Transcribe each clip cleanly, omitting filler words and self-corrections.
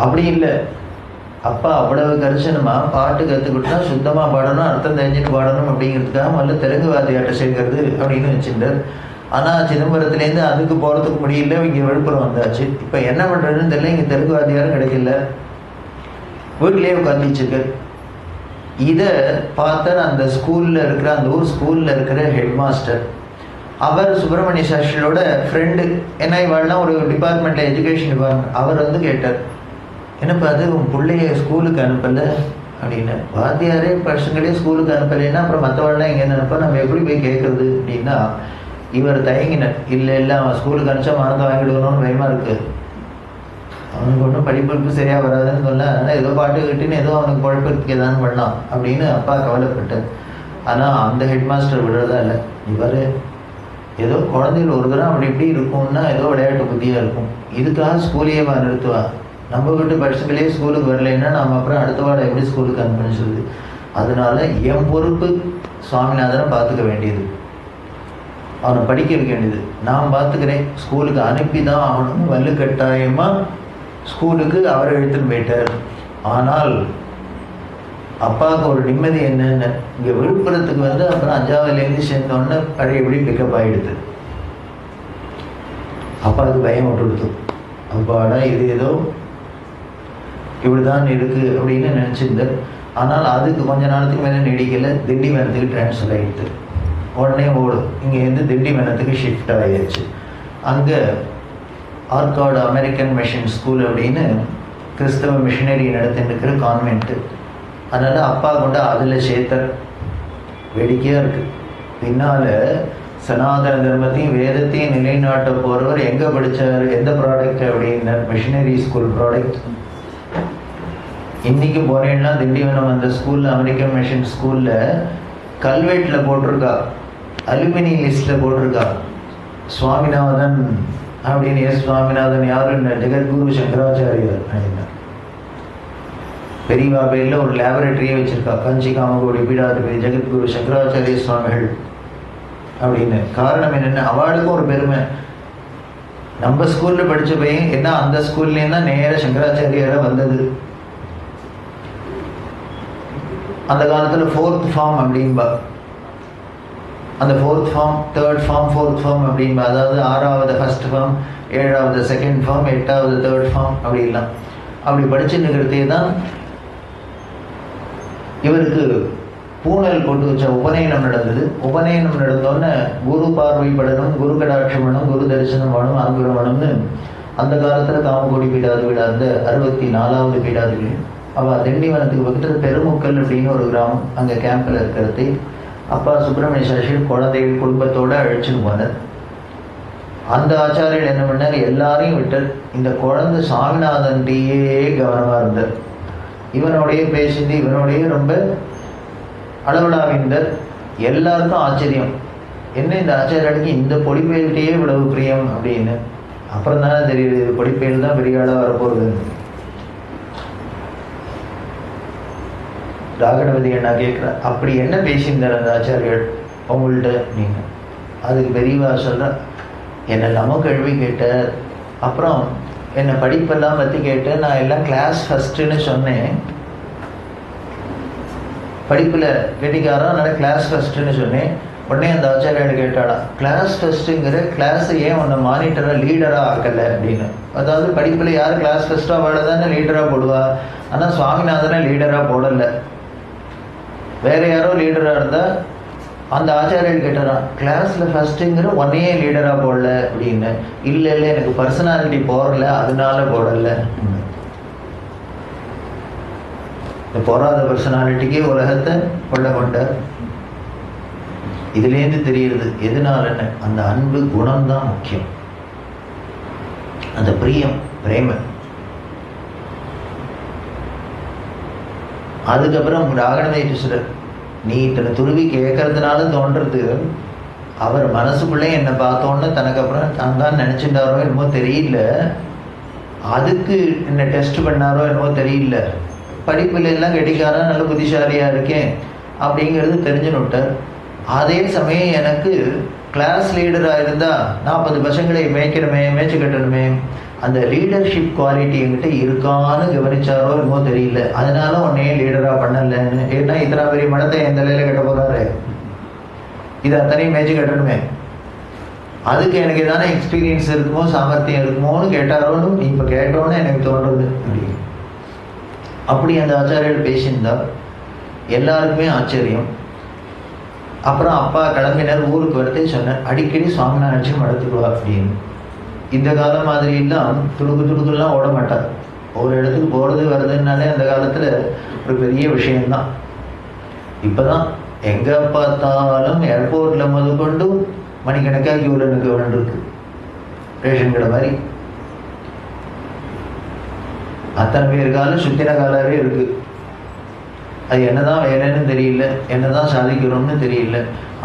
அப்படி இல்லை. அப்பா அவ்வளவு கரிசனமாக பாட்டு கற்றுக்கிட்டா சுத்தமாக பாடணும், அர்த்தம் தெரிஞ்சுட்டு பாடணும் அப்படிங்கிறதுக்காக முதல்ல தெலுங்கு வாத்தியாட்ட சேர்க்கறது அப்படின்னு வச்சுட்டார். ஆனால் சிதம்பரத்துலேருந்து அதுக்கு போகிறதுக்கு முடியல, இங்கே விழுப்புரம் வந்தாச்சு. இப்போ என்ன பண்ணுறதுன்னு தெரியல, இங்கே தெலுங்கு வாத்தியாரும் கிடைக்கல, வீட்டிலேயே உட்காந்துச்சுருக்கு. இதை பார்த்த அந்த ஸ்கூலில் இருக்கிற, அந்த ஊர் ஸ்கூலில் இருக்கிற ஹெட் மாஸ்டர், அவர் சுப்பிரமணிய சாஸ்திரியோட ஃப்ரெண்டு. ஏன்னா இவாள்லாம் ஒரு டிபார்ட்மெண்ட்டில், எஜுகேஷன் டிபார்ட்மெண்ட். அவர் வந்து கேட்டார், என்னப்பா அது உன் பிள்ளைய ஸ்கூலுக்கு அனுப்பலை அப்படின்னு. வாத்தியாரே பசங்களே ஸ்கூலுக்கு அனுப்பலைன்னா அப்புறம் மற்றவாள்லாம் எங்கே நினைப்பா, நம்ம எப்படி போய் கேட்குறது அப்படின்னா, இவர் தயங்கினார். இல்லை இல்லை, அவன் ஸ்கூலுக்கு அனுப்பிச்சா மறந்து வாங்கிடுக்கணும்னு பயமாக இருக்குது, அவனுக்கு ஒன்றும் படிப்புக்கு சரியாக வராதுன்னு சொன்னால், அதனால் ஏதோ பாட்டு கட்டின்னு ஏதோ அவனுக்கு குழப்பத்துக்கு எதாவது பண்ணலாம் அப்படின்னு அப்பா கவலைப்பட்டார். ஆனால் அந்த ஹெட் மாஸ்டர் விடுறதா இல்லை. இவர் ஏதோ குழந்தைகள் ஒரு தரம் அப்படி இப்படி இருக்கும்னா ஏதோ விளையாட்டு புத்தியாக இருக்கும், இதுக்காக ஸ்கூலையே நிறுத்துவா, நம்ம வீட்டு பசங்களே ஸ்கூலுக்கு வரலைன்னா நம்ம அப்புறம் அடுத்த வாரம் எப்படி ஸ்கூலுக்கு அனுப்புன்னு சொல்லுது. அதனால என் பொறுப்பு சுவாமிநாதனை பார்த்துக்க வேண்டியது, அவனை படிக்க வைக்க வேண்டியது, நான் பார்த்துக்கிறேன், ஸ்கூலுக்கு அனுப்பி தான் அவனும் வல்லு கட்டாயமாக ஸ்கூலுக்கு அவரை எடுத்துன்னு போயிட்டார். ஆனால் அப்பாவுக்கு ஒரு நிம்மதி என்னன்னு, இங்கே விழுப்புரத்துக்கு வந்து அப்புறம் 5ஆவதுலேருந்து சேர்ந்தோடனே பழையபடி பிக்கப் ஆகிடுது. அப்பாவுக்கு பயம் விட்டுடுது, அப்பாடா இது ஏதோ இப்படிதான் இருக்குது அப்படின்னு நினச்சிருந்தார். ஆனால் அதுக்கு கொஞ்ச நாளத்துக்கு மேலே நீடிக்கலை, திண்டிவனத்துக்கு ட்ரான்ஸ்ஃபர் ஆகிடுது. உடனே ஓடும், இங்கேருந்து திண்டிவனத்துக்கு ஷிஃப்ட் ஆகிடுச்சு. அங்கே ஆர்காட் அமெரிக்கன் மிஷன் ஸ்கூல் அப்படின்னு கிறிஸ்தவ மிஷினரி நடத்திட்டு இருக்கிற கான்வென்ட்டு. அதனால் அப்பா கொண்டு அதில் சேர்த்தார். வேடிக்கையாக இருக்குது. பின்னால் சனாதன தர்மத்தையும் வேதத்தையும் நிலைநாட்ட போகிறவர் எங்கே படித்தார், எந்த ப்ராடக்ட் அப்படின்னா மிஷினரி ஸ்கூல் ப்ராடக்ட். இன்றைக்கி போனேன்னா திண்டிவனம் அந்த ஸ்கூலில், அமெரிக்கன் மிஷன் ஸ்கூலில் கல்வெட்டில் போட்டிருக்கா, அலுமினி லிஸ்ட்டில் போட்டிருக்கா சுவாமிநாதன் அப்படின்னு. எஸ் சுவாமிநாதன் யாருன்னு, ஜெகத்குரு சங்கராச்சாரியார் அப்படின்னா. பெரியவா பேரில் ஒரு லேபரேட்டரியே வச்சுருக்கா, காஞ்சி காமகோடி பீடாதிபதி ஜெகத்குரு சங்கராச்சாரிய சுவாமிகள் அப்படின்னு. காரணம் என்னென்ன, அவளுக்கும் ஒரு பெருமை. நம்ம ஸ்கூலில் படித்த பையன் என்ன, அந்த ஸ்கூல்லேருந்து தான் நேராக சங்கராச்சாரியாராக வந்தது. அந்த காலத்தில் 4th ஃபார்ம் அப்படின்பா, அந்த 4th form, 3rd form, 4th form அப்படின்பா. அதாவது 6வது ஃபஸ்ட் ஃபார்ம், 7வது செகண்ட் ஃபார்ம், 8வது 3rd ஃபார்ம் அப்படிலாம். அப்படி படிச்சுன்னுக்கிறதே தான் இவருக்கு பூனல் கொண்டு வச்ச உபநயனம் நடந்தது. உபநயனம் நடந்தோடனே குரு பார்வைப்படணும், குரு கடாட்சம் வேணும், குரு தரிசனம் வேணும், அனுகிரகம் வேணும்னு அந்த காலத்தில் காமகோடி பீடாதிபதி, அந்த 64வது பீடாதிபதி. அவள் திண்டிவனத்துக்கு பக்கத்தில் பெருமுக்கல் அப்படின்னு ஒரு கிராமம், அங்கே கேம்பில் இருக்கிறது. அப்பா சுப்பிரமணிய சாஸ்திரி குழந்தைகள் குடும்பத்தோடு அழைச்சின்னு போனார். அந்த ஆச்சாரியர் என்ன பண்ணார், எல்லாரையும் விட்டார். இந்த குழந்தை சாமிநாதன்கிட்டயே கவனமாக இருந்தார். இவனோடைய பேசிட்டு இவனோடைய ரொம்ப அளவிடாவிந்தார். எல்லாருக்கும் ஆச்சரியம், என்ன இந்த ஆச்சாரியனுக்கு இந்த பொடிப்பெயல்கிட்டயே இவ்வளவு பிரியம் அப்படின்னு. அப்புறம் தானே தெரியுது, இது பொடிப்பெயல் தான் பெரிய ஆளாக வரப்போகுது. ராகணபதி என்ன கேட்குறேன், அப்படி என்ன பேசியிருந்தார் அந்த ஆச்சாரியர் உங்கள்கிட்ட நீங்கள்? அதுக்கு பெரியவா சொல்கிற, என்னெல்லாமோ கேள்வி கேட்டார், அப்புறம் என்னை படிப்பெல்லாம் பற்றி கேட்டேன், நான் எல்லாம் கிளாஸ் ஃபஸ்ட்டுன்னு சொன்னேன். படிப்பில் கெட்டிக்காரன், அதனால் கிளாஸ் ஃபஸ்ட்டுன்னு சொன்னேன். உடனே அந்த ஆச்சாரியார் கேட்டாடா, கிளாஸ் ஃபஸ்ட்டுங்கிற கிளாஸை ஏன் உன்னை மானிட்டராக லீடராக ஆக்கலை அப்படின்னு. அதாவது படிப்பில் யார் கிளாஸ் ஃபஸ்ட்டாக அவளை தானே லீடராக போடுவா. ஆனால் சுவாமிநாதனை லீடராக போடலை, வேறு யாரோ லீடராக இருந்தால். அந்த ஆச்சாரியர் கேட்டாரான், கிளாஸில் ஃபஸ்ட்டுங்கிற ஒன்னையே லீடராக போடல அப்படின்னு. இல்லை இல்லை, எனக்கு பர்சனாலிட்டி போடல அதனால போடலை. இந்த போராத பர்சனாலிட்டிக்கே உலகத்தை கொள்ள கொண்டார். இதுலேருந்து தெரியுது எதனாலன்னு, அந்த அன்பு குணம்தான் முக்கியம், அந்த பிரியம் பிரேம. அதுக்கப்புறம் ராகணபதி சொல்றார், நீ இத்தனை துருவி கேட்கறதுனால தோன்றது, அவர் மனசுக்குள்ளே என்னை பார்த்தோன்னு தனக்கு அப்புறம் நான் தான் நினச்சிட்டாரோ என்னமோ தெரியல, அதுக்கு என்ன டெஸ்ட் பண்ணாரோ என்னமோ தெரியல, படிப்பில் எல்லாம் கெட்டிக்காரா நல்ல புத்திசாலியாக இருக்கேன் அப்படிங்கிறது தெரிஞ்சுன்னு விட்டார். அதே சமயம் எனக்கு கிளாஸ் லீடராக இருந்தால் 40 பசங்களை மேய்க்கணுமே, மேய்ச்சி கட்டணுமே, அந்த லீடர்ஷிப் குவாலிட்டி என்கிட்ட இருக்கான்னு கவனிச்சாரோ என்னமோ தெரியல. அதனால உன்னையே லீடராக பண்ணலன்னு. ஏன்னா இத்தனை பெரிய மடத்தை எந்த நிலையில கட்ட போறாரு, இது அத்தனையும் மேய்ச்சி கட்டணுமே, அதுக்கு எனக்கு எதான எக்ஸ்பீரியன்ஸ் இருக்குமோ சாமர்த்தியம் இருக்குமோன்னு கேட்டாரோன்னு நீ இப்போ கேட்டோன்னு எனக்கு தோன்றது. அப்படி அந்த ஆச்சாரியர் பேசியிருந்தா எல்லாருக்குமே ஆச்சரியம். அப்புறம் அப்பா கிளம்பினர், ஊருக்கு வரதே சொன்னார், அடிக்கடி சுவாமிநாதன் மடத்துக்குவா அப்படின்னு. இந்த காலம் மாதிரி எல்லாம் துடுக்குலாம் ஓட மாட்டார். ஒரு இடத்துக்கு போகிறது வருதுன்னாலே அந்த காலத்தில் ஒரு பெரிய விஷயம்தான். இப்போதான் எங்கே பார்த்தாலும் ஏர்போர்ட்டில் முதற்கொண்டு மணிக்கணக்காக கியூவில் நிற்க வேண்டியிருக்கு, ரேஷன் கடை மாதிரி. அத்தனை பேர் காலம் சுத்தின காலாவே இருக்கு. அது என்னதான் வேலைன்னு தெரியல, என்னதான் சாதிக்கிறோம்னு தெரியல.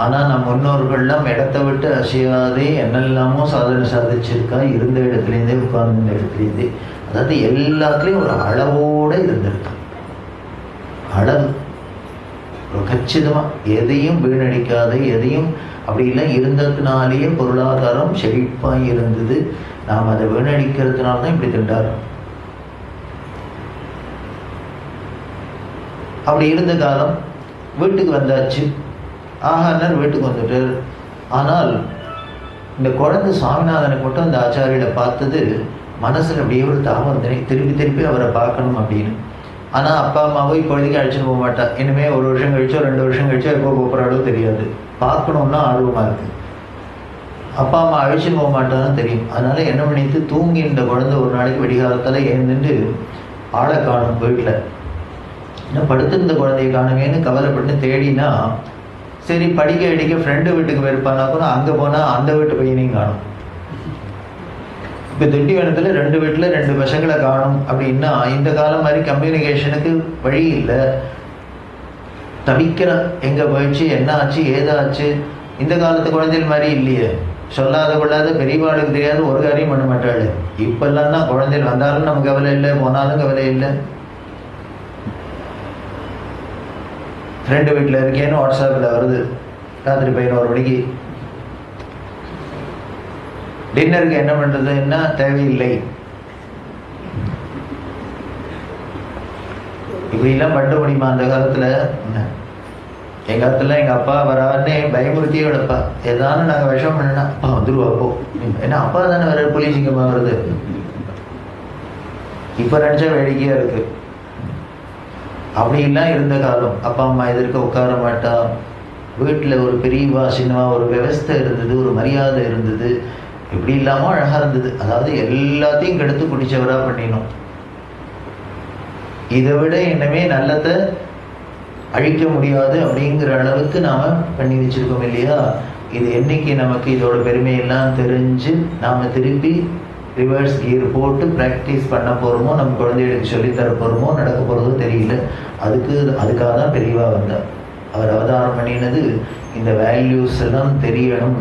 ஆனால் நம் முன்னோர்கள்லாம் இடத்தை விட்டு அசையாதே என்னெல்லாமோ சாதனை சாதிச்சிருக்கா, இருந்த இடத்துலேருந்தே உட்கார்ந்த இடத்துலேருந்தே. அதாவது எல்லாத்துலேயும் ஒரு அளவோடு இருந்திருக்கா. அளவு ஒரு கச்சிதமாக, எதையும் வீணடிக்காத, எதையும் அப்படி இல்லை. இருந்ததுனாலேயே பொருளாதாரம் செழிப்பாக இருந்தது. நாம் அதை வீணடிக்கிறதுனால தான் இப்படி திண்டாடுறோம். அப்படி இருந்த காலம் வீட்டுக்கு வந்தாச்சு. ஆகாரனர் வீட்டுக்கு வந்துட்டார். ஆனால் இந்த குழந்தை சுவாமிநாதனுக்கு மட்டும் அந்த ஆச்சாரியை பார்த்தது மனசில் அப்படியே ஒரு தாமரை, திருப்பி திருப்பி அவரை பார்க்கணும் அப்படின்னு. ஆனால் அப்பா அம்மாவோ இப்பொழுதைக்கு அழைச்சிட்டு போக மாட்டா. இனிமேல் 1 வருஷம் கழிச்சோ 2 வருஷம் கழிச்சோ எப்போ போகிறாளோ தெரியாது. பார்க்கணுன்னா ஆர்வமாக இருக்குது. அப்பா அம்மா அழைச்சிட்டு போக மாட்டான்னு தெரியும். அதனால என்ன பண்ணிட்டு தூங்கி இந்த குழந்தை ஒரு நாளைக்கு வெடிகாலத்தில் ஏந்துட்டு ஆளை காணும் வீட்டில். இன்னும் படுத்திருந்த குழந்தைய காணுமேன்னு கவலைப்பட்டு தேடினா, சரி படிக்க அடிக்க ஃப்ரெண்டு வீட்டுக்கு போயிருப்பானா கூட அங்கே போனால் அந்த வீட்டு பையனையும் காணும். இப்போ திண்டிவனத்தில் 2 வீட்டில் 2 பசங்களை காணும் அப்படின்னா இந்த காலம் மாதிரி கம்யூனிகேஷனுக்கு வழி இல்லை. தவிக்கிற எங்கே போயிடுச்சு, என்ன ஆச்சு, ஏதாச்சு. இந்த காலத்து குழந்தைகள் மாதிரி இல்லையே, சொல்லாத கொள்ளாத பெரியவாளுக்கு தெரியாது, ஒரு காரியம் பண்ண மாட்டாள். இப்பெல்லாம் தான் குழந்தைகள் வந்தாலும் நமக்கு கவலை இல்லை, போனாலும் கவலை இல்லை. ஃப்ரெண்டு வீட்டில் இருக்கேன்னு வாட்ஸ்அப்பில் வருது ராத்திரி 11 மணிக்கு. டின்னருக்கு என்ன பண்ணுறதுன்னா தேவையில்லை. இப்படிலாம் பண்ண முடியுமா அந்த காலத்தில்? எங்கள் காலத்தில் எங்கள் அப்பா வரானே பயமுறுத்தியே விடப்பா. ஏதானு நாங்கள் விஷம் பண்ணினா அப்பா வந்துருவா அப்போ. ஏன்னா அப்பா தானே வர போலீஸிங்கமாக வருது. இப்போ நினச்சா வேடிக்கையாக இருக்குது. அப்படிலாம் இருந்த காலம். அப்பா அம்மா எதிர்க்க உட்கார மாட்டா. வீட்டில் ஒரு பெரியவா சின்னவா ஒரு விவஸ்தை இருந்தது, ஒரு மரியாதை இருந்தது. இப்படி இல்லாமல் அழகாக இருந்தது. அதாவது எல்லாத்தையும் கெடுத்து குடிச்சவராக பண்ணினோம். இதை விட இன்னமே நல்லதை அழிக்க முடியாது அப்படிங்கிற அளவுக்கு நாம் பண்ணி வச்சிருக்கோம் இல்லையா? இது என்னைக்கு நமக்கு இதோட பெருமையெல்லாம் தெரிஞ்சு நாம் திருப்பி ரிவர்ஸ் கியர் போட்டு ப்ராக்டிஸ் பண்ண போகிறோமோ, நம்ம குழந்தைகளுக்கு சொல்லித்தர போகிறோமோ, நடக்க போகிறதோ தெரியல. அதுக்காக தான் பெரியவா வந்தார். அவர் அவதாரம் பண்ணினது இந்த வேல்யூஸ் எல்லாம் தெரியணும்,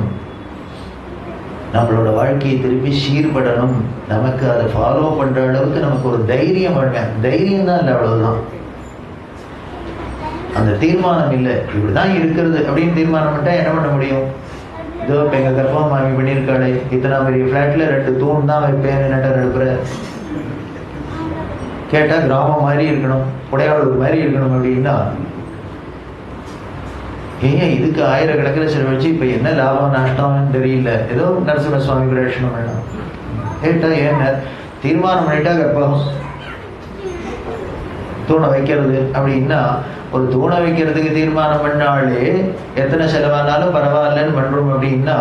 நம்மளோட வாழ்க்கையை திருப்பி சீர்படணும், நமக்கு அதை ஃபாலோ பண்ணுற அளவுக்கு நமக்கு ஒரு தைரியம் வேணும். தைரியம் தான் இல்லை, அவ்வளவுதான். அந்த தீர்மானம் இல்லை, இப்படிதான் இருக்கிறது அப்படின்னு தீர்மானம் பண்ணிட்டா என்ன பண்ண முடியும்? இதோ இப்போ எங்கள் கற்பா மாமி பண்ணியிருக்காளே, இத்தனை பெரிய ஃப்ளாட்டில் 2 தூண் தான் வைப்பேன்னு நட்டர் எடுக்கிற கேட்டால் கிராமம் மாதிரி இருக்கணும், உடையாளூர் மாதிரி இருக்கணும் அப்படின்னா ஏன் இதுக்கு ஆயிரக்கணக்கில் செலவழிச்சு இப்போ என்ன லாபம் நஷ்டம்னு தெரியல. ஏதோ நரசிம்ம சுவாமி பிரதட்சணம் வேணும் கேட்டா ஏன் தீர்மானம் பண்ணிட்டா கற்பகம் தூணை வைக்கிறது அப்படின்னா, ஒரு தூணை வைக்கிறதுக்கு தீர்மானம் பண்ணாலே எத்தனை செலவானாலும் பரவாயில்லன்னு பண்ணுறோம். அப்படின்னா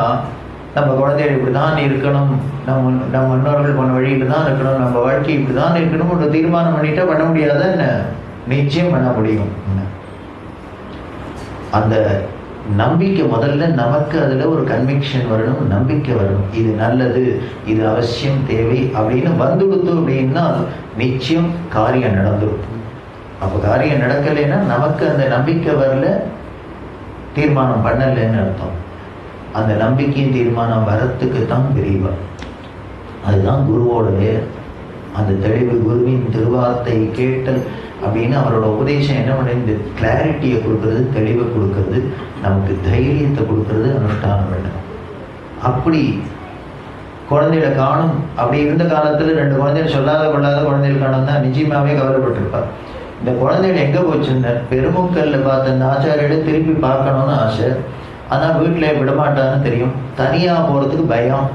நம்ம குழந்தைகள் இப்படி தான் இருக்கணும், நம்ம முன்னோர்கள் போன வழியில தான் இருக்கணும், நம்ம வாழ்க்கை இப்படி தான் இருக்கணும் ஒரு தீர்மானம் பண்ணிட்டா பண்ண முடியாத என்ன? நிச்சயம் பண்ண முடியும். அந்த நம்பிக்கை முதல்ல நமக்கு அதில் ஒரு கன்விக்ஷன் வரணும், நம்பிக்கை வரணும். இது நல்லது, இது அவசியம் தேவை அப்படின்னு வந்துடுத்து அப்படின்னா நிச்சயம் காரியம் நடந்துடும். அப்போ காரியம் நடக்கலைன்னா நமக்கு அந்த நம்பிக்கை வரல, தீர்மானம் பண்ணலைன்னு அர்த்தம். அந்த நம்பிக்கையும் தீர்மானம் வரத்துக்கு தான் பெரியவா. அதுதான் குருவோட அந்த தெளிவு, குருவின் திருவார்த்தை கேட்டல் அப்படின்னு அவரோட உபதேசம் என்ன பண்ண, இந்த கிளாரிட்டியை கொடுக்கறது, தெளிவை கொடுக்கறது, நமக்கு தைரியத்தை கொடுக்கறது, அனுஷ்டானம் பண்ணணும். அப்படி குழந்தைகளை காணும். அப்படி இருந்த காலத்தில் 2 குழந்தைகள் சொல்லாத கொள்ளாத குழந்தைகள் காணும் தான் நிச்சயமாகவே கவலைப்பட்டிருப்பார். இந்த குழந்தைகள் எங்கே போச்சுன்னார், பெருமுக்கல்ல பார்த்த அந்த ஆச்சாரியிட திருப்பி பார்க்கணும்னு ஆசை. ஆனால் வீட்டில் விடமாட்டான்னு தெரியும், தனியாக போகிறதுக்கு பயம்.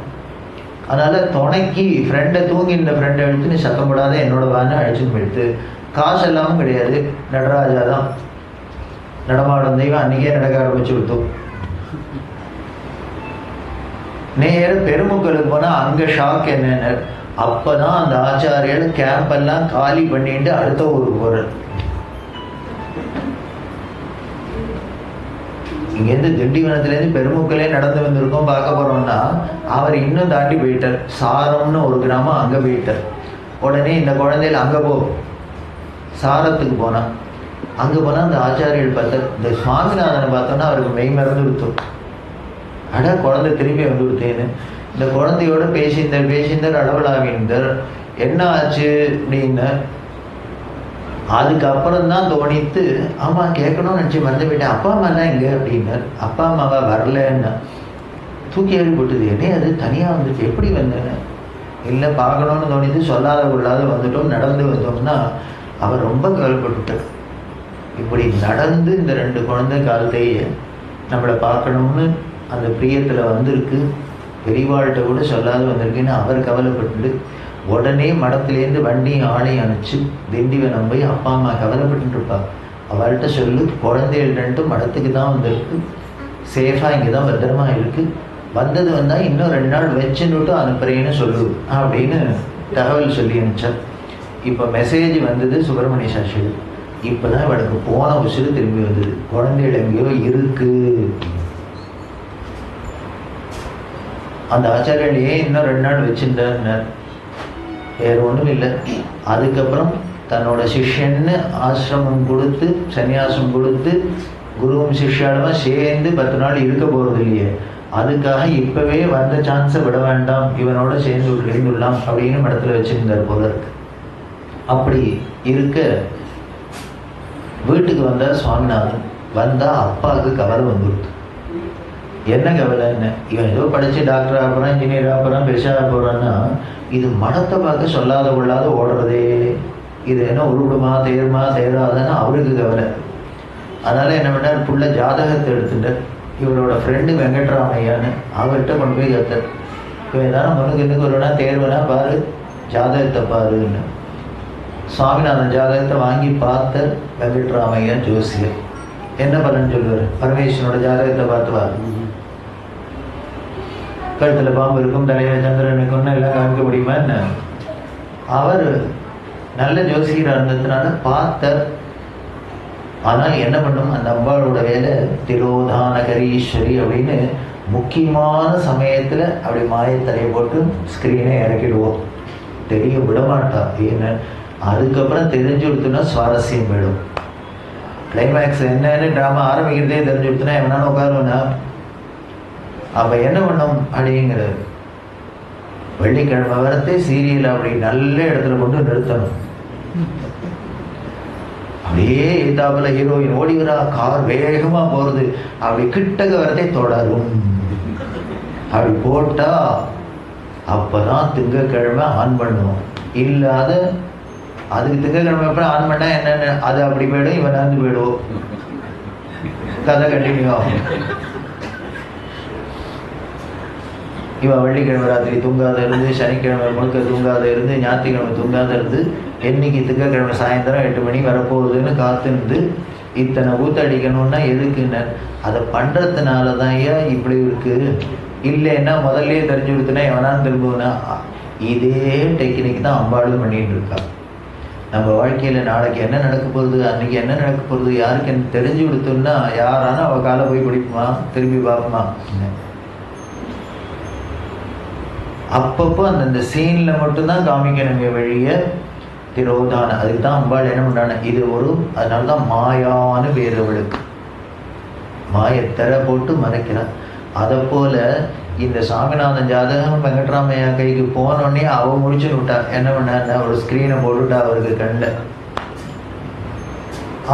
அதனால் துணைக்கு ஃப்ரெண்டை தூங்கின்ற ஃப்ரெண்டை எடுத்து நீ சத்தம் போடாத என்னோட வான்னு அழைச்சின்னு போயிடுத்து. காசு எல்லாமும் கிடையாது, நடராஜா தான் நடமாடும் தெய்வம். அன்றைக்கே நடக்க ஆரம்பிச்சு கொடுத்தோம். நேர பெருமுக்களுக்கு போனால் அங்கே ஷாக் என்னென்ன, அப்போ தான் அந்த ஆச்சாரியர் கேம்ப் எல்லாம் காலி பண்ணிட்டு அடுத்த ஊருக்கு போகிறார். இங்கேருந்து திண்டிவனத்துலேருந்து பெருமுக்கலே நடந்து வந்திருக்கோம் பார்க்க போகிறோம்னா, அவர் இன்னும் தாண்டி போயிட்டார். சாரம்னு ஒரு கிராமம், அங்கே போயிட்டார். உடனே இந்த குழந்தைகள் அங்கே போ, சாரத்துக்கு போனான். அங்கே போனால் அந்த ஆச்சாரியர் பார்த்தார். இந்த சுவாமிநாதனை பார்த்தோன்னா அவருக்கு மெய் மறந்து கொடுத்தோம். அட குழந்தை திரும்பி வந்து கொடுத்தேன்னு இந்த குழந்தையோட பேசிந்தார் அளவலாவிந்தார். என்ன ஆச்சு அப்படின்னு அதுக்கப்புறம் தான் தோணித்து, ஆமாம் கேட்கணும்னு நினச்சி மறந்து போயிட்டேன், அப்பா அம்மா தான் இங்கே அப்படின்னார். அப்பா அம்மாவா வரலன்னா தூக்கி ஏறி போட்டுது. என்ன அது தனியாக வந்துச்சு, எப்படி வந்தேன்னு இல்லை பார்க்கணும்னு தோணித்து, சொல்லாத கொள்ளாத வந்துட்டோம். நடந்து வந்தோம்னா அவர் ரொம்ப கவலைப்பட்டுட்டார். இப்படி நடந்து இந்த 2 குழந்தை காலத்தையே நம்மளை பார்க்கணும்னு அந்த பிரியத்தில் வந்திருக்கு, பெரியவாழ்கிட்ட கூட சொல்லாத வந்திருக்குன்னு அவர் கவலைப்பட்டு உடனே மடத்துலேருந்து வண்டியும் ஆளையும் அனுப்பிச்சு திண்டிவனம் போய் அப்பா அம்மா கவலைப்பட்டு இருப்பாள், அவள்கிட்ட சொல்லு குழந்தைகள் 2 மடத்துக்கு தான் வந்திருக்கு, சேஃபாக இங்கே தான் பத்திரமா இருக்குது, வந்தது வந்தால் இன்னும் 2 நாள் வச்சுன்னுட்டு அனுப்புறேன்னு சொல்லு அப்படின்னு தகவல் சொல்லி அனுப்பிச்சார். இப்போ மெசேஜ் வந்தது சுப்பிரமணிய சாஸ்திரி. இப்போ தான் இவளுக்கு போன உசுறு திரும்பி வந்தது, குழந்தைகள் எங்கேயோ இருக்குது. அந்த ஆச்சாரியர் ஏன் இன்னும் 2 நாள் வச்சுட்டார், வேறு ஒன்றும் இல்லை. அதுக்கப்புறம் தன்னோட சிஷ்யன்னு ஆசிரமம் கொடுத்து சன்னியாசம் கொடுத்து குருவும் சிஷ்யாலுமா சேர்ந்து 10 நாள் இருக்க போகிறது இல்லையே, அதுக்காக இப்போவே வந்த சான்ஸை விட வேண்டாம், இவனோட சேர்ந்து இருந்துடலாம் அப்படின்னு மடத்தில் வச்சுருந்தார் போல இருக்கு. அப்படி இருக்க வீட்டுக்கு வந்தால் சுவாமிநாதன். வந்தால் அப்பாவுக்கு கவலை வந்துடுது. என்ன கவலைன்னு, இவன் ஏதோ படித்து டாக்டர் ஆகிறான், இன்ஜினியர் ஆகிறான், பெருசாக போகிறான்னா இது மடத்தை பார்க்க சொல்லாத கொள்ளாத ஓடுறதே, இது என்ன உருவிடுமா தேருமா தேராதுன்னு அவருக்கு கவலை. அதனால் என்ன பண்ணார், புள்ள ஜாதகத்தை எடுத்துட்டார். இவரோட ஃப்ரெண்டு வெங்கட்ராமையான்னு அவர்கிட்ட கொண்டு போய் கேட்டார், இவன் ஏதாவது முன்னுக்கு இன்னுக்கு வருவனா தேர்வனா பாரு, ஜாதகத்தை பாருன்னு. சுவாமிநாதன் ஜாதகத்தை வாங்கி பார்த்தார். வெங்கட்ராமையா ஜோசியர் என்ன பலன்னு சொல்லுவார், பரமேஸ்வரனோட ஜாதகத்தை பார்த்துவார். கழுத்தில் பாம்பு இருக்கும், தலையில் சந்திரன் இருக்கும்னு எல்லாம் காமிக்க முடியுமா என்ன? அவர் நல்ல ஜோசியராக இருந்ததுனால பார்த்தார். ஆனால் என்ன பண்ணும், அந்த அம்பாளோட வேலை திரோதானகரீஸ்வரி அப்படின்னு முக்கியமான சமயத்தில் அப்படி மாயத்தலையை போட்டு ஸ்க்ரீனை இறக்கிடுவோம், தெரிய விடமாட்டா. ஏன்னு அதுக்கப்புறம் தெரிஞ்சு கொடுத்தோன்னா சுவாரஸ்யம் போயிடும். கிளைமேக்ஸ் என்னன்னு ட்ராமா ஆரம்பிக்கிறதே தெரிஞ்சு கொடுத்தோன்னா எவனாலும் உட்காருவேன்னா அப்போ என்ன பண்ணும் அப்படிங்கிறது. வெள்ளிக்கிழமை வரத்தே சீரியல் அப்படி நல்ல இடத்துல கொண்டு நிறுத்தணும். அப்படியே எதாப்புல ஹீரோயின் ஓடி வரா, கார் வேகமாக போகிறது, அப்படி கிட்டக்க வரதே தொடரும். அப்படி போட்டால் அப்போ தான் திங்கக்கிழமை ஆன் பண்ணுவோம். இல்லாத அதுக்கு திங்கக்கிழமை எப்போ ஆன் பண்ணால் என்னென்ன அது அப்படி போயிடும், இவன் நடந்து போயிடுவோம், கதை கண்டினியூ ஆகும். இவன் வெள்ளிக்கிழமை ராத்திரி தூங்காத இருந்து, சனிக்கிழமை முழுக்க தூங்காத இருந்து, ஞாயிற்றுக்கிழமை தூங்காத இருந்து, என்னைக்கு திங்கக்கிழமை சாயந்தரம் 8 மணி வரப்போகுதுன்னு காத்துருந்து இத்தனை ஊத்தடிக்கணும்னா எதுக்குன்னு அதை பண்ணுறதுனால தான் ஏன் இப்படி இருக்குது. இல்லைன்னா முதல்ல தெரிஞ்சு கொடுத்தனா எவனான்னு திரும்புனா இதே டெக்னிக் தான் அம்பாளும் பண்ணிகிட்டு இருக்கா. நம்ம வாழ்க்கையில் நாளைக்கு என்ன நடக்க போகுது, அன்றைக்கி என்ன நடக்க போகுது, யாருக்கு என்ன தெரிஞ்சு கொடுத்தோம்னா யாரானா அவள் காலை போய் பிடிக்குமா, திரும்பி பார்க்குமா. அப்பப்போ அந்தந்த சீனில் மட்டும்தான் காமிக்கணுங்க வழிய திரோதான. அதுக்கு தான் அம்பாள் என்ன பண்ணுறாங்க, இது ஒரு அதனால தான் மாயான்னு பேர் அவளுக்கு, மாயத்தரை போட்டு மறைக்கிறான். அதை போல் இந்த சாமிநாதன் ஜாதகம் வெங்கட்ராமையா கைக்கு போனோடனே அவள் முடிச்சுன்னு விட்டா. என்ன பண்ணா, ஒரு ஸ்க்ரீனை போட்டுட்டா அவருக்கு கண்ணில்.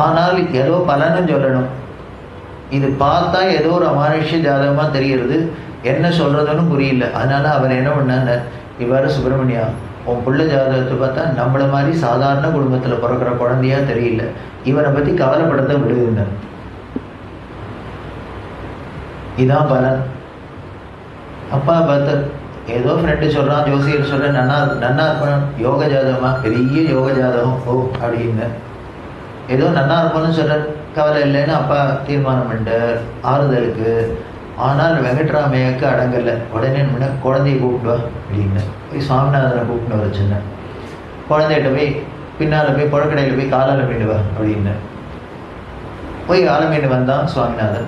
ஆனால் ஏதோ பலனும் சொல்லணும். இது பார்த்தா ஏதோ ஒரு அமானுஷ்ய ஜாதகமாக தெரிகிறது, என்ன சொல்கிறதுன்னு புரியல. அதனால் அவர் என்ன பண்ணார், இவ்வாறு சுப்பிரமணியா, உன் பிள்ளை ஜாதகத்தை பார்த்தா நம்மளை மாதிரி சாதாரண குடும்பத்தில் பிறக்கிற குழந்தையா தெரியல, இவரை பற்றி கவலைப்படுத்த விடுகிறார். இதான் பலன். அப்பா பார்த்தார், ஏதோ ஃப்ரெண்டு சொல்கிறான், ஜோசியர் சொல்கிறேன், நன்னா இருப்பான், யோக ஜாதகமா, பெரிய யோக ஜாதகம் ஓ அப்படின்னு ஏதோ நன்னா இருப்பான்னு சொல்கிறார். கவலை இல்லைன்னு அப்பா தீர்மானம் பண்ணிட்டார் ஆறுதலுக்கு. ஆனால் வெங்கட்ராமையாவுக்கு அடங்கலை. உடனே என்ன, குழந்தைய கூப்பிட்டு வா அப்படின்னு போய் சுவாமிநாதனை கூப்பிட்டு வர சொன்னேன். குழந்தைகிட்ட போய் பின்னால் போய் புழக்கடையில் போய் காலால் மீண்டு வா அப்படின்னு போய் காலை மீண்டு வந்தான் சுவாமிநாதன்.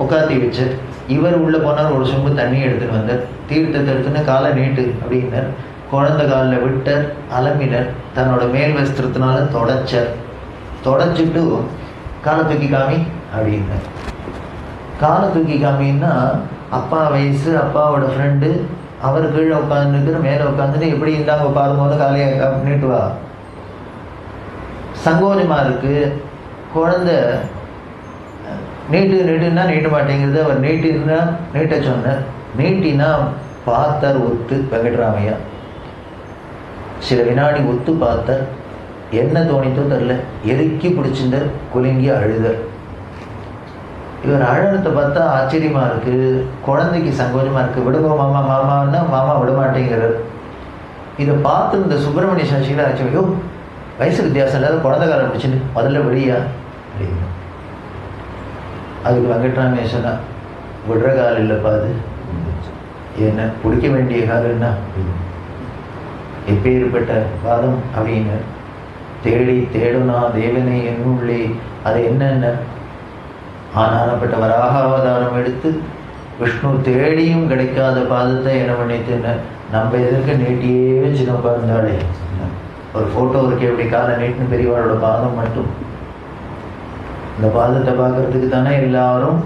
உட்காத்தி வச்சு இவர் உள்ளே போனார், ஒரு சொம்பு தண்ணி எடுத்துன்னு வந்தார். தீர்த்தத்தை எடுத்துன்னு காலை நீட்டு அப்படின்னார். குழந்தை காலில் விட்டார், அலம்பினர், தன்னோட மேல் வஸ்திரத்தினால தொடச்சார். தொடச்சிட்டு காலை தூக்கி காமி அப்படின்னார். காலை தூக்கி காமின்னா அப்பா வயசு, அப்பாவோட ஃப்ரெண்டு, அவர் கீழே உட்காந்துருக்கிற, மேலே உட்காந்துட்டு எப்படி இருந்தாங்க பாரும்போது காலையை நீட்டுவா. சங்கோஜமாக இருக்கு. குழந்தை நீட்டுன்னா நீட்ட மாட்டேங்கிறது. அவர் நீட்டினா நீட்ட சொன்னார். நீட்டினா பார்த்தார் ஒத்து வெங்கட்ராமையா. சில வினாடி ஒத்து பார்த்தார். என்ன தோணித்தோ தெரில, எருக்கி பிடிச்சிருந்தார், குலுங்கி அழுதர். இவர் அழகத்தை பார்த்தா ஆச்சரியமா இருக்கு, குழந்தைக்கு சங்கோஜமா இருக்கு. விடுங்க மாமா மாமான்னா மாமா விடமாட்டேங்கிறார். இதை பார்த்து இந்த சுப்பிரமணிய சாட்சியில் ஆச்சு, ஐயோ வயசு வித்தியாசம் இல்லாத குழந்தை காலம் பிடிச்சுன்னு முதல்ல விடியா அப்படின்னு. அதுக்கு வெங்கட்ராமையா சொன்னா, விடுற காலம் இல்லைப்பா, அது என்ன பிடிக்க வேண்டிய காலம்னா எப்பேற்பட்ட வாதம் அப்படின்னு தேடி தேடுனா தேவனை என்னுள்ளே அது என்னென்ன ஆனானப்பட்ட வராக அவதாரம் எடுத்து விஷ்ணு தேடியும் கிடைக்காத பாதத்தை என்ன பண்ணிட்டுன்னு நம்ம எதற்கு நீட்டியே வச்சு உட்கார்ந்தாலே. ஒரு ஃபோட்டோ இருக்கு, எப்படி காலை நீட்டுன்னு பெரியவாளோட பாதம் மட்டும். இந்த பாதத்தை பார்க்கறதுக்கு தானே எல்லாரும்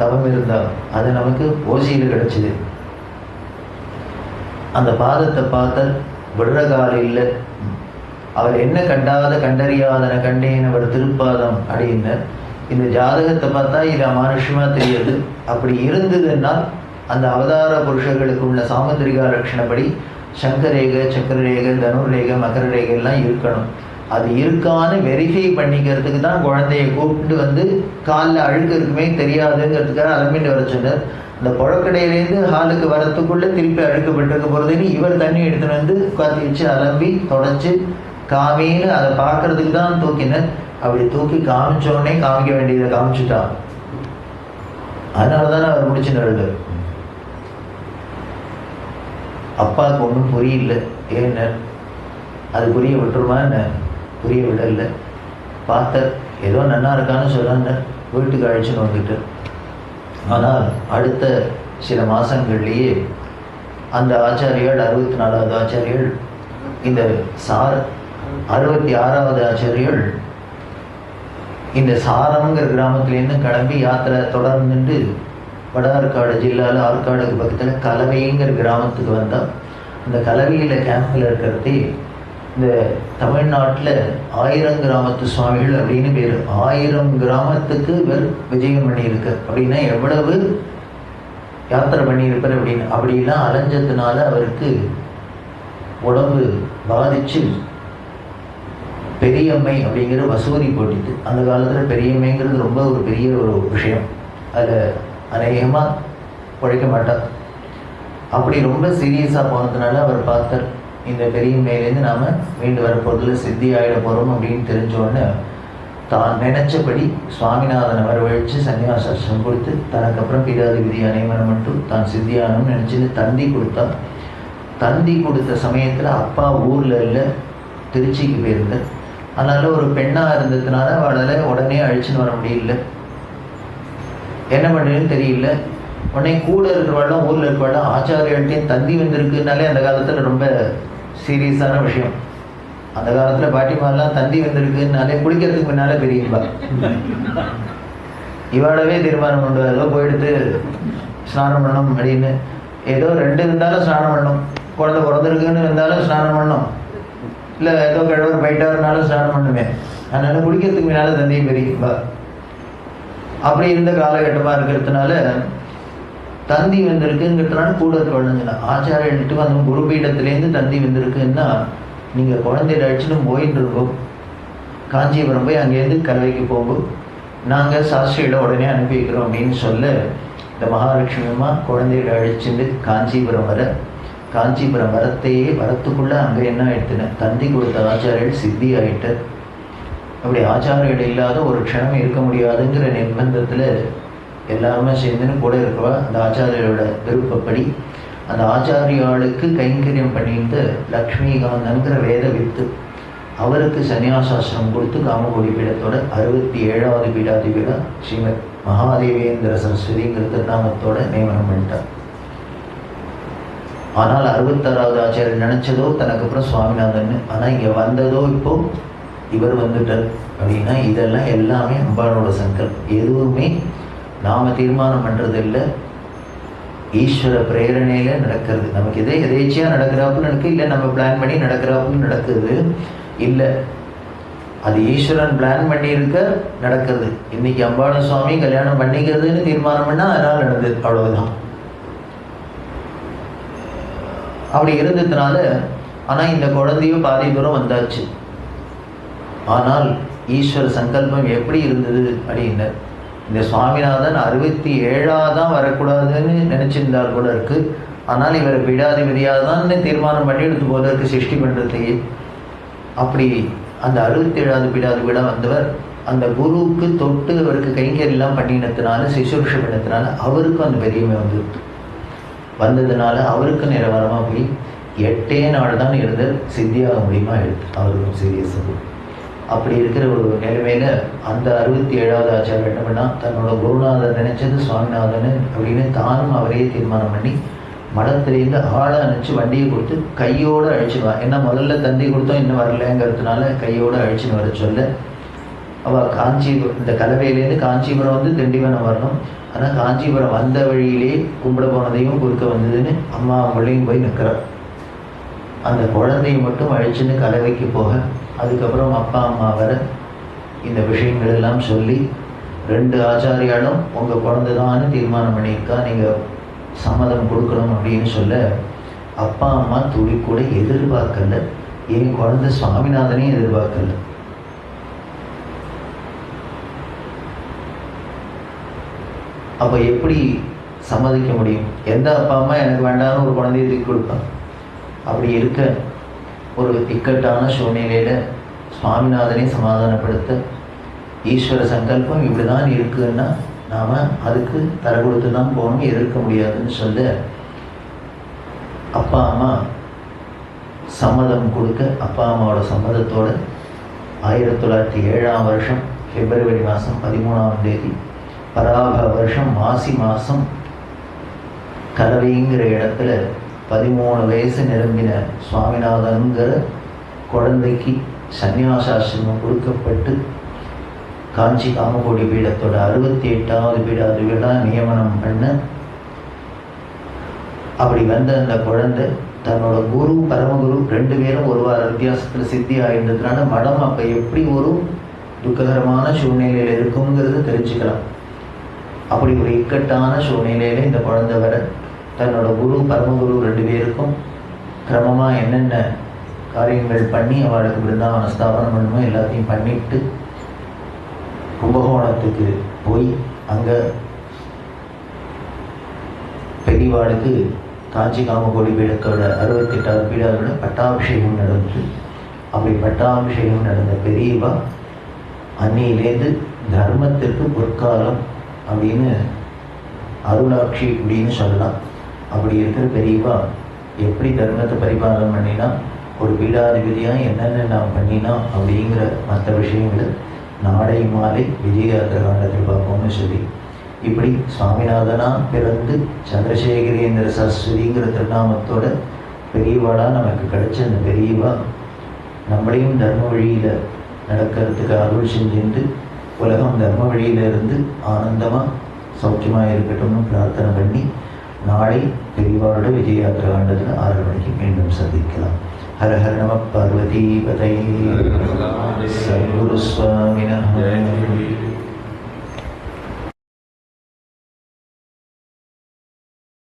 தவம் இருந்தார். அது நமக்கு ஓசியில் கிடைச்சிது. அந்த பாதத்தை பார்த்த விடுற காலம் இல்லை. அவர் என்ன கண்டாத கண்டறியாதன கண்டேன் அவர் திருப்பாதம் அப்படின்னு. இந்த ஜாதகத்தை பார்த்தா இது அமானுஷ்யமா தெரியுது. அப்படி இருந்ததுன்னால் அந்த அவதார புருஷர்களுக்கு உள்ள சாமுத்திரிகா லட்சணப்படி சங்கரேகை, சக்கரரேகை, தனுர்ரேகை, மகரரேகை எல்லாம் இருக்கணும். அது இருக்கான்னு வெரிஃபை பண்ணிக்கிறதுக்கு தான் குழந்தைய கூப்பிட்டு வந்து காலில் அழுக்கு இருக்குமே தெரியாதுங்கிறதுக்காக அலம்பிட்டு வர சொன்னார். இந்த புழக்கடையிலேருந்து ஹாலுக்கு வரத்துக்குள்ளே திருப்பி அழுக்கப்பட்டிருக்க போகிறதுன்னு இவர் தண்ணி எடுத்துன்னு வந்து உட்காந்து வச்சு அலம்பி தொடச்சி காமின்னு அதை பார்க்கறதுக்கு தான் தூக்கினர். அப்படி தூக்கி காமிச்சோடனே காமிக்க வேண்டியதை காமிச்சுட்டான். அதனால தானே அவர் முடிச்சுன்னு அழுது. அப்பாவுக்கு ஒன்றும் புரியல. ஏன்னர் அது புரிய விட்டுருமா என்ன? புரிய விடல. பார்த்த ஏதோ நன்னா இருக்கான்னு சொன்னான்னு வீட்டுக்கு அழைச்சின்னு வந்துட்டு. ஆனால் அடுத்த சில மாதங்கள்லேயே அந்த ஆச்சாரியால் 64வது ஆச்சாரியால், இந்த 66வது ஆச்சாரியால் இந்த சாரம்ங்கிற கிராமத்துலேருந்து கிளம்பி யாத்திரை தொடர்ந்துட்டு வட ஆற்காடு ஜில்லாவில் ஆற்காடுக்கு பக்கத்தில் கலவைங்கிற கிராமத்துக்கு வந்தால், இந்த கலவையில் கேம்பில் இருக்கிறதே இந்த தமிழ்நாட்டில் 1000 கிராமத்து சுவாமிகள் அப்படின்னு பேர். 1000 கிராமத்துக்கு இவர் விஜயம் பண்ணியிருக்க அப்படின்னா எவ்வளவு யாத்திரை பண்ணியிருப்பார் அப்படின்னு. அப்படிலாம் அலைஞ்சதுனால அவருக்கு உடம்பு பாதிச்சு பெரியம்மை அப்படிங்கிற வசூரி போட்டிட்டு. அந்த காலத்தில் பெரியம்மைங்கிறது ரொம்ப ஒரு பெரிய ஒரு விஷயம். அதில் அநேகமாக உழைக்க மாட்டார். அப்படி ரொம்ப சீரியஸாக போனதுனால அவர் பார்த்தார், இந்த பெரியம்மையிலேருந்து நாம் மீண்டு வரப்போதில் சித்தி ஆகிட போகிறோம் அப்படின்னு தெரிஞ்சோடனே தான் நினைச்சபடி சுவாமிநாதனை வரவழைச்சு சன்னியாசம் கொடுத்து தனக்கப்புறம் பீடாதிபதி அனைவனம் மட்டும் தான் சித்தியானு நினச்சின்னு தந்தி கொடுத்தா. தந்தி கொடுத்த சமயத்தில் அப்பா ஊரில் இல்லை, திருச்சிக்கு போயிருந்தார். அதனால் ஒரு பெண்ணாக இருந்ததுனால அவளால் உடனே அழிச்சுன்னு வர முடியல. என்ன பண்ணுறதுன்னு தெரியல. உடனே கூட இருக்கிறவாள்லாம் ஊரில் இருக்கிறவாள்லாம் ஆச்சாரியர்கிட்டையும் தந்தி வந்திருக்குனாலே அந்த காலத்தில் ரொம்ப சீரியஸான விஷயம். அந்த காலத்தில் பாட்டிமாரெலாம் தந்தி வந்திருக்குனாலே குளிக்கிறதுக்கு முன்னால் பெரியப்பா இவாளவே தீர்மானம் கொண்டு ஏதோ போயிடுத்து ஸ்நானம் பண்ணணும் அப்படின்னு. ஏதோ 2 இருந்தாலும் ஸ்நானம் பண்ணணும். குழந்தை பிறந்திருக்குன்னு இருந்தாலும் ஸ்நானம் பண்ணணும். இல்லை ஏதோ கிழவர் போயிட்டாருனாலும் ஸ்நானம் பண்ணுமே. அதனால குளிக்கிறதுக்கு முன்னால் தந்தி பெரியப்பா. அப்படி இருந்த காலகட்டமாக இருக்கிறதுனால தந்தி வந்திருக்குங்கிறதுனால கூட இருக்க வேணும்னா ஆச்சாரியன்ட்டு அந்த குருபீடத்துலேருந்து தந்தி வந்திருக்குன்னா நீங்கள் குழந்தைய அழைச்சிட்டு போயிட்டு இருக்கோம், காஞ்சிபுரம் போய் அங்கேருந்து கலவைக்கு போகும்போது நாங்கள் சாஸ்திரியில உடனே அனுப்பி வைக்கிறோம் அப்படின்னு சொல்ல இந்த மகாலட்சுமி அம்மா குழந்தைகளை அழைச்சிட்டு காஞ்சிபுரம் வர, காஞ்சிபுரம் வரத்துக்குள்ளே அங்கே என்ன ஆயிடுத்துன்னு தந்தி கொடுத்த ஆச்சாரியர்கள் சித்தி ஆகிட்டு, அப்படி ஆச்சாரியர்கள் இல்லாத ஒரு க்ஷணம் இருக்க முடியாதுங்கிற நிர்பந்தத்தில் எல்லாருமே சேர்ந்துன்னு கூட இருக்கவா அந்த ஆச்சாரியரோட விருப்பப்படி அந்த ஆச்சாரியாளுக்கு கைங்கரியம் பண்ணிட்டு லக்ஷ்மிகாந்தங்கிற வேத வித்து அவருக்கு சன்னியாசாசிரமம் கொடுத்து காமகோடி பீடத்தோட 67வது பீடாதிபீடா ஸ்ரீமத் மகாதேவேந்திர சரஸ்வதிங்கிற திருநாமத்தோட நியமனம் பண்ணிட்டார். ஆனால் 66வது ஆச்சாரியர் நினைச்சதோ தனக்கு அப்புறம் சுவாமிநாதன், ஆனால் இங்கே வந்ததோ இப்போ இவர் வந்துட்டார் அப்படின்னா இதெல்லாம் எல்லாமே அம்பாளோட சங்கல்பம். எதுவுமே நாம தீர்மானம் பண்றது இல்லை, ஈஸ்வர பிரேரணையில நடக்கிறது. நமக்கு இதே எதேச்சியா நடக்கிறாப்புல நடக்கு, இல்லை நம்ம பிளான் பண்ணி நடக்கிறாப்புல நடக்குது இல்லை, அது ஈஸ்வரன் பிளான் பண்ணி இருக்க நடக்கிறது. இன்னைக்கு அம்பாள சுவாமி கல்யாணம் பண்ணிக்கிறதுன்னு தீர்மானம் பண்ணா அதனால நடந்தது, அவ்வளவுதான். அப்படி இருந்ததுனால ஆனா இந்த குழந்தையும் பாதி தூரம் வந்தாச்சு. ஆனால் ஈஸ்வர சங்கல்பம் எப்படி இருந்தது அப்படின்னு இந்த சுவாமிநாதன் 67ஆதான் வரக்கூடாதுன்னு நினைச்சிருந்தால் கூட இருக்கு. ஆனால் இவரை பீடாதிபதியாக தான் தீர்மானம் பண்ணி எடுத்து போல இருக்கு சிருஷ்டி பண்றதுக்கு. அப்படி அந்த 67வது பீடாதிபதியாக வந்தவர் அந்த குருவுக்கு தொட்டு அவருக்கு கைங்கரியெல்லாம் பண்ணினதுனால சிசுருஷ பண்ணதுனால அவருக்கும் அந்த பெரியமை வந்ததுனால அவருக்கு நிறவரமாக போய் 8 நாள் தான் இருந்து சித்தியாக முடியுமா எடுத்து அவருக்கும் சீரியஸாக. அப்படி இருக்கிற ஒரு நிலைமையில அந்த 67வது ஆச்சாரியர் என்ன பண்ணா தன்னோட குருநாதர் நினைச்சது சுவாமிநாதன் அப்படின்னு தானும் அவரையே தீர்மானம் பண்ணி மடத்திலேருந்து ஆளை அனுப்பிச்சு வண்டியை கொடுத்து கையோடு அழிச்சுடுவான். ஏன்னா முதல்ல தந்தி கொடுத்தோம் இன்னும் வரலங்கிறதுனால கையோடு அழிச்சுன்னு வர சொல்ல அவள் காஞ்சிபுரம் இந்த கலவையிலேருந்து காஞ்சிபுரம் வந்து திண்டிவனம் வரணும். ஆனால் காஞ்சிபுரம் வந்த வழியிலே கும்பிட போனதையும் குறுக்க வந்ததுன்னு அம்மா அவங்களையும் போய் நிற்கிறார். அந்த குழந்தையை மட்டும் அழிச்சுன்னு கலவைக்கு போக அதுக்கப்புறம் அப்பா அம்மா வர இந்த விஷயங்கள் எல்லாம் சொல்லி 2 ஆச்சாரியாலும் உங்கள் குழந்தைதான்னு தீர்மானம் பண்ணியிருக்கா, நீங்கள் சம்மதம் கொடுக்கணும் அப்படின்னு சொல்ல அப்பா அம்மா துளி கூட எதிர்பார்க்கல. என் குழந்தை சுவாமிநாதனையும் எதிர்பார்க்கல. அப்போ எப்படி சம்மதிக்க முடியும்? எந்த அப்பா அம்மா எனக்கு வேண்டாம்னு ஒரு குழந்தைய தூக்கி கொடுப்பாங்க? அப்படி இருக்க ஒரு இக்கட்டான சூழ்நிலையில சுவாமிநாதனை சமாதானப்படுத்த ஈஸ்வர சங்கல்பம் இப்படிதான் இருக்குன்னா நாம அதுக்கு தர கொடுத்து தான் போகணும், எதிர்க்க முடியாதுன்னு சொல்ல அப்பா அம்மா சம்மதம் கொடுக்க அப்பா அம்மாவோட சம்மதத்தோட 1907ஆம் வருஷம் பிப்ரவரி மாதம் 13ஆம் தேதி பராக வருஷம் மாசி மாதம் கலவைங்கிற இடத்துல 13 வயசு நிரம்பின சுவாமிநாதன்கிற குழந்தைக்கு சன்னியாசாசிரமம் கொடுக்கப்பட்டு காஞ்சி காமகோடி பீடத்தோட 68வது பீடாதிபதியா நியமனம் பண்ண அப்படி வந்த அந்த குழந்தை தன்னோட குரு பரமகுரு 2 பேரும் ஒரு வார வித்தியாசத்தில் சித்தி ஆயிருந்ததுனால மடம் அப்போ எப்படி ஒரு துக்ககரமான சூழ்நிலையில் இருக்குங்கிறது தெரிஞ்சுக்கலாம். அப்படி ஒரு இக்கட்டான சூழ்நிலையில இந்த குழந்தை வர தன்னோட குரு பரமகுரு 2 பேருக்கும் கிரமமாக என்னென்ன காரியங்கள் பண்ணி அவளுக்கு பிருந்தாவன ஸ்தாபனம் பண்ணணுமோ எல்லாத்தையும் பண்ணிட்டு கும்பகோணத்துக்கு போய் அங்கே பெரியவாளுக்கு காஞ்சி காமகோடி பீடத்தோட 68வது பீடாவோட பட்டாபிஷேகம் நடந்தது. அப்படி பட்டாபிஷேகம் நடந்த பெரியவா அன்னியிலேருந்து தர்மத்திற்கு பொற்காலம் அப்படின்னு அருளாட்சி அப்படின்னு சொல்லலாம். அப்படி இருக்கிற பெரியவா எப்படி தர்மத்தை பரிபாலனம் பண்ணினா ஒரு பீடாதிபதியாக என்னென்ன நாம் பண்ணினா அப்படிங்கிற மற்ற விஷயங்களை நாளை மாலை விஜயயாத்திரை காண்டத்தில் பார்ப்போம்னு சொல்லி இப்படி சுவாமிநாதனா பிறந்து சந்திரசேகரேந்திர சரஸ்வதிங்கிற திருநாமத்தோட பெரியவாளா நமக்கு கிடைச்ச அந்த பெரியவா நம்மளையும் தர்ம வழியில் நடக்கிறதுக்கு அருள் செஞ்சுட்டு உலகம் தர்ம வழியில இருந்து ஆனந்தமாக சௌக்கியமாக இருக்கட்டும்னு பிரார்த்தனை பண்ணி நாளை பெரியவாளோட விஜயயாத்திரை காண்டத்தில் 6 மணிக்கு மீண்டும் சந்திக்கலாம். ஹர ஹர நம பார்வதி பதை சத்குரு சுவாமினஹ.